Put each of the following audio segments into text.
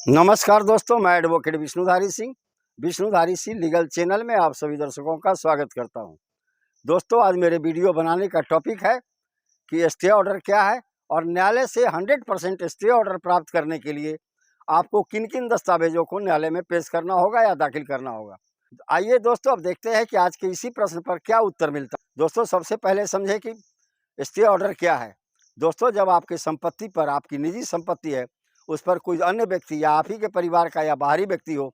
नमस्कार दोस्तों, मैं advocate Vishnudhari Singh legal channel में आप सभी दर्शकों का स्वागत करता हूं। दोस्तों, आज मेरे वीडियो बनाने का टॉपिक है कि स्टे ऑर्डर क्या है और न्यायालय से 100% स्टे ऑर्डर प्राप्त करने के लिए आपको किन किन दस्तावेजों को न्यायालय में पेश करना होगा या दाखिल करना होगा। आइए दोस्तों, अब देखते हैं कि आज के इसी प्रश्न पर क्या उत्तर मिलता है। दोस्तों, सबसे पहले समझे कि स्टे ऑर्डर क्या है। दोस्तों, जब आपकी संपत्ति पर, आपकी निजी संपत्ति है, उस पर कोई अन्य व्यक्ति या आप ही के परिवार का या बाहरी व्यक्ति हो,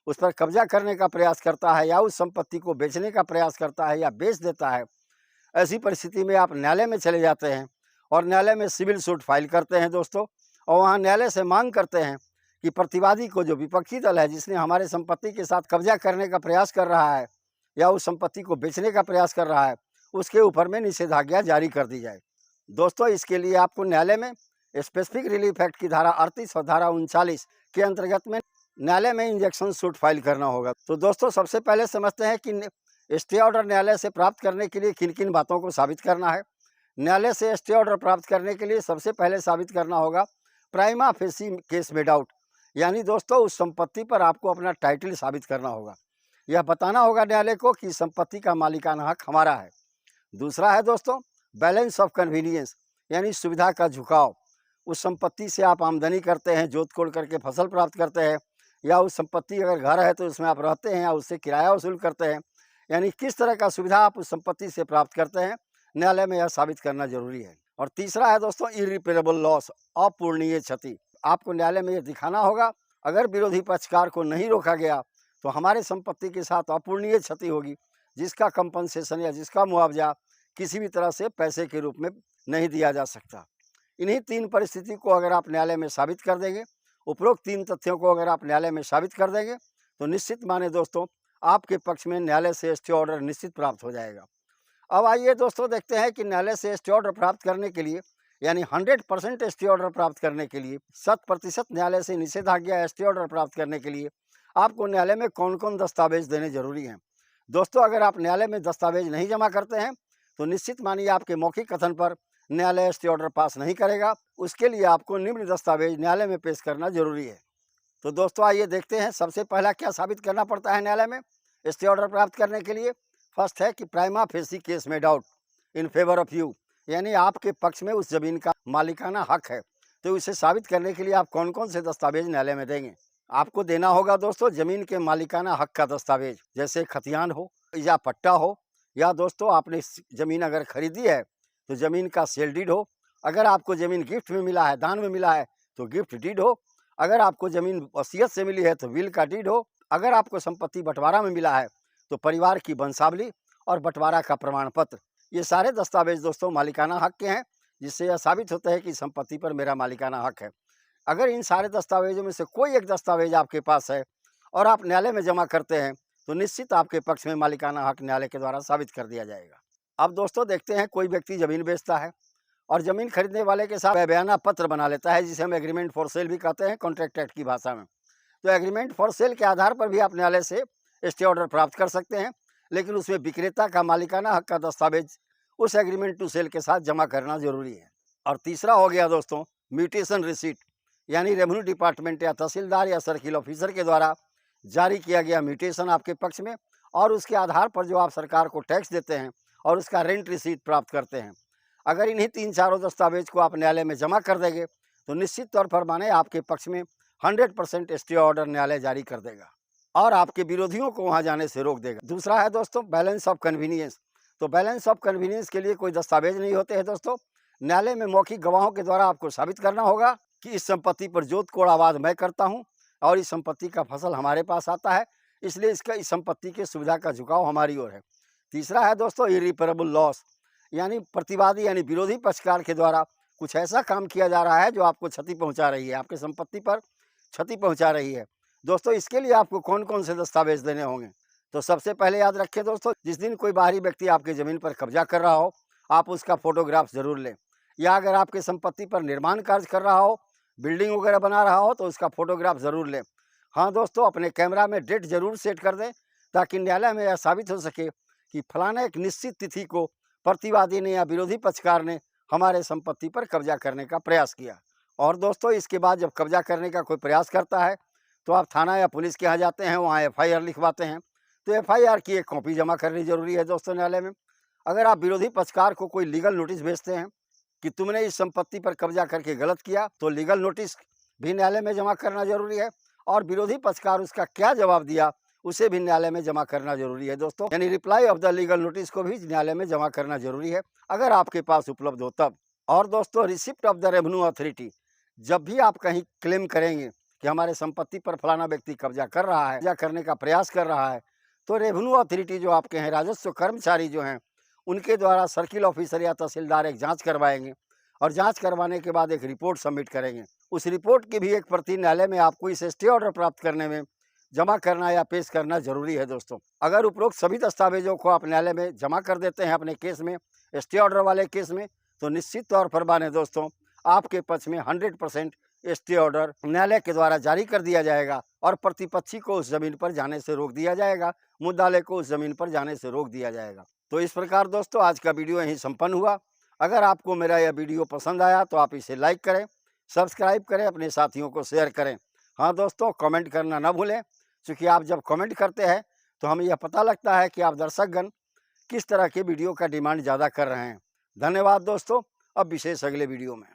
उस पर कब्जा करने का प्रयास करता है या उस संपत्ति को बेचने का प्रयास करता है या बेच देता है, ऐसी परिस्थिति में आप न्यायालय में चले जाते हैं और न्यायालय में सिविल सूट फाइल करते हैं दोस्तों। और वहाँ न्यायालय से मांग करते हैं कि प्रतिवादी को, जो विपक्षी दल है, जिसने हमारे संपत्ति के साथ कब्जा करने का प्रयास कर रहा है या उस संपत्ति को बेचने का प्रयास कर रहा है, उसके ऊपर में निषेधाज्ञा जारी कर दी जाए। दोस्तों, इसके लिए आपको न्यायालय में स्पेसिफिक रिलीफ एक्ट की धारा 38 और धारा 39 के अंतर्गत में न्यायालय में इंजेक्शन सूट फाइल करना होगा। तो दोस्तों, सबसे पहले समझते हैं कि स्टे ऑर्डर न्यायालय से प्राप्त करने के लिए किन किन बातों को साबित करना है। न्यायालय से स्टे ऑर्डर प्राप्त करने के लिए सबसे पहले साबित करना होगा prima facie case made out, यानी दोस्तों उस संपत्ति पर आपको अपना टाइटल साबित करना होगा। यह बताना होगा न्यायालय को कि संपत्ति का मालिकाना हक हमारा है। दूसरा है दोस्तों बैलेंस ऑफ कन्वीनियंस, यानी सुविधा का झुकाव। उस संपत्ति से आप आमदनी करते हैं, जोत कोड़ करके फसल प्राप्त करते हैं, या उस संपत्ति अगर घर है तो उसमें आप रहते हैं या उससे किराया वसूल करते हैं, यानी किस तरह का सुविधा आप उस संपत्ति से प्राप्त करते हैं, न्यायालय में यह साबित करना जरूरी है। और तीसरा है दोस्तों इरिपेरेबल लॉस, अपूरणीय क्षति। आपको न्यायालय में यह दिखाना होगा, अगर विरोधी पक्षकार को नहीं रोका गया तो हमारे संपत्ति के साथ अपूरणीय क्षति होगी, जिसका कंपनसेशन या जिसका मुआवजा किसी भी तरह से पैसे के रूप में नहीं दिया जा सकता। इन्हीं तीन परिस्थिति को अगर आप न्यायालय में साबित कर देंगे, उपरोक्त तीन तथ्यों को अगर आप न्यायालय में साबित कर देंगे, तो निश्चित माने दोस्तों आपके पक्ष में न्यायालय से स्टे ऑर्डर निश्चित प्राप्त हो जाएगा। अब आइए दोस्तों देखते हैं कि न्यायालय से स्टे ऑर्डर प्राप्त करने के लिए, यानी 100% स्टे ऑर्डर प्राप्त करने के लिए, 100% न्यायालय से निषेधाज्ञा स्टे ऑर्डर प्राप्त करने के लिए आपको न्यायालय में कौन कौन दस्तावेज देने जरूरी हैं। दोस्तों, अगर आप न्यायालय में दस्तावेज नहीं जमा करते हैं तो निश्चित मानिए आपके मौखिक कथन पर न्यायालय स्टे ऑर्डर पास नहीं करेगा। उसके लिए आपको निम्न दस्तावेज न्यायालय में पेश करना जरूरी है। तो दोस्तों, आइए देखते हैं सबसे पहला क्या साबित करना पड़ता है न्यायालय में स्टे ऑर्डर प्राप्त करने के लिए। फर्स्ट है कि prima facie case made out in favour of you, यानी आपके पक्ष में उस जमीन का मालिकाना हक है। तो इसे साबित करने के लिए आप कौन कौन से दस्तावेज न्यायालय में देंगे। आपको देना होगा दोस्तों जमीन के मालिकाना हक का दस्तावेज, जैसे खतियान हो या पट्टा हो, या दोस्तों आपने जमीन अगर खरीदी है तो जमीन का सेल डीड हो। अगर आपको जमीन गिफ्ट में मिला है, दान में मिला है, तो गिफ्ट डीड हो। अगर आपको जमीन वसीयत से मिली है तो विल का डीड हो। अगर आपको संपत्ति बंटवारा में मिला है तो परिवार की वंशावली और बंटवारा का प्रमाण पत्र। ये सारे दस्तावेज दोस्तों मालिकाना हक के हैं, जिससे यह साबित होता है कि संपत्ति पर मेरा मालिकाना हक है। अगर इन सारे दस्तावेजों में से कोई एक दस्तावेज आपके पास है और आप न्यायालय में जमा करते हैं, तो निश्चित आपके पक्ष में मालिकाना हक न्यायालय के द्वारा साबित कर दिया जाएगा। अब दोस्तों देखते हैं, कोई व्यक्ति जमीन बेचता है और जमीन खरीदने वाले के साथ बयाना पत्र बना लेता है, जिसे हम एग्रीमेंट फॉर सेल भी कहते हैं कॉन्ट्रैक्ट एक्ट की भाषा में। तो एग्रीमेंट फॉर सेल के आधार पर भी आप न्यायालय से स्टे ऑर्डर प्राप्त कर सकते हैं, लेकिन उसमें विक्रेता का मालिकाना हक का दस्तावेज उस एग्रीमेंट टू सेल के साथ जमा करना जरूरी है। और तीसरा हो गया दोस्तों म्यूटेशन रिसीट, यानी रेवेन्यू डिपार्टमेंट या तहसीलदार या सर्किल ऑफिसर के द्वारा जारी किया गया म्यूटेशन आपके पक्ष में, और उसके आधार पर जो आप सरकार को टैक्स देते हैं और उसका रेंट रिसीट प्राप्त करते हैं। अगर इन्हीं तीन चारों दस्तावेज को आप न्यायालय में जमा कर देंगे तो निश्चित तौर पर माने आपके पक्ष में 100% स्टे ऑर्डर न्यायालय जारी कर देगा और आपके विरोधियों को वहां जाने से रोक देगा। दूसरा है दोस्तों बैलेंस ऑफ कन्वीनियंस। तो बैलेंस ऑफ कन्वीनियंस के लिए कोई दस्तावेज नहीं होते हैं दोस्तों। न्यायालय में मौखिक गवाहों के द्वारा आपको साबित करना होगा कि इस संपत्ति पर जोत कोड़ आबाद मैं करता हूँ और इस संपत्ति का फसल हमारे पास आता है, इसलिए इस संपत्ति की सुविधा का झुकाव हमारी ओर है। तीसरा है दोस्तों इरिपेरेबल लॉस, यानी प्रतिवादी यानी विरोधी पक्षकार के द्वारा कुछ ऐसा काम किया जा रहा है जो आपको क्षति पहुंचा रही है, आपके संपत्ति पर क्षति पहुंचा रही है। दोस्तों, इसके लिए आपको कौन कौन से दस्तावेज देने होंगे। तो सबसे पहले याद रखें दोस्तों, जिस दिन कोई बाहरी व्यक्ति आपकी जमीन पर कब्जा कर रहा हो, आप उसका फोटोग्राफ जरूर लें। या अगर आपके संपत्ति पर निर्माण कार्य कर रहा हो, बिल्डिंग वगैरह बना रहा हो, तो उसका फोटोग्राफ जरूर लें। हाँ दोस्तों, अपने कैमरा में डेट जरूर सेट कर दें, ताकि न्यायालय में यह साबित हो सके कि फलाना एक निश्चित तिथि को प्रतिवादी ने या विरोधी पक्षकार ने हमारे संपत्ति पर कब्जा करने का प्रयास किया। और दोस्तों इसके बाद जब कब्जा करने का कोई प्रयास करता है तो आप थाना या पुलिस के यहाँ जाते हैं, वहाँ एफआईआर लिखवाते हैं। तो एफआईआर की एक कॉपी जमा करनी जरूरी है दोस्तों न्यायालय में। अगर आप विरोधी पक्षकार को कोई लीगल नोटिस भेजते हैं कि तुमने इस संपत्ति पर कब्जा करके गलत किया, तो लीगल नोटिस भी न्यायालय में जमा करना जरूरी है। और विरोधी पक्षकार उसका क्या जवाब दिया उसे भी न्यायालय में जमा करना जरूरी है दोस्तों, यानी reply off the legal notice को भी न्यायालय में जमा करना जरूरी है, अगर आपके पास उपलब्ध हो तब। और दोस्तों receipt of the revenue authority, जब भी आप कहीं क्लेम करेंगे कि हमारे संपत्ति पर फलाना व्यक्ति कब्जा कर रहा है, कब्जा करने का प्रयास कर रहा है, तो रेवेन्यू अथॉरिटी जो आपके हैं, राजस्व कर्मचारी जो हैं, उनके द्वारा सर्किल ऑफिसर या तहसीलदार एक जांच करवाएंगे और जांच करवाने के बाद एक रिपोर्ट सबमिट करेंगे। उस रिपोर्ट की भी एक प्रति न्यायालय में आपको इस स्टे ऑर्डर प्राप्त करने में जमा करना या पेश करना जरूरी है दोस्तों। अगर उपरोक्त सभी दस्तावेजों को आप न्यायालय में जमा कर देते हैं अपने केस में, स्टे ऑर्डर वाले केस में, तो निश्चित तौर पर माने दोस्तों आपके पक्ष में 100% स्टे ऑर्डर न्यायालय के द्वारा जारी कर दिया जाएगा और प्रतिपक्षी को उस जमीन पर जाने से रोक दिया जाएगा, मुद्दाले को उस जमीन पर जाने से रोक दिया जाएगा। तो इस प्रकार दोस्तों आज का वीडियो यहीं संपन्न हुआ। अगर आपको मेरा यह वीडियो पसंद आया तो आप इसे लाइक करें, सब्सक्राइब करें, अपने साथियों को शेयर करें। हाँ दोस्तों, कमेंट करना ना भूलें, क्योंकि आप जब कमेंट करते हैं तो हमें यह पता लगता है कि आप दर्शकगण किस तरह के वीडियो का डिमांड ज़्यादा कर रहे हैं। धन्यवाद दोस्तों। अब विशेष अगले वीडियो में।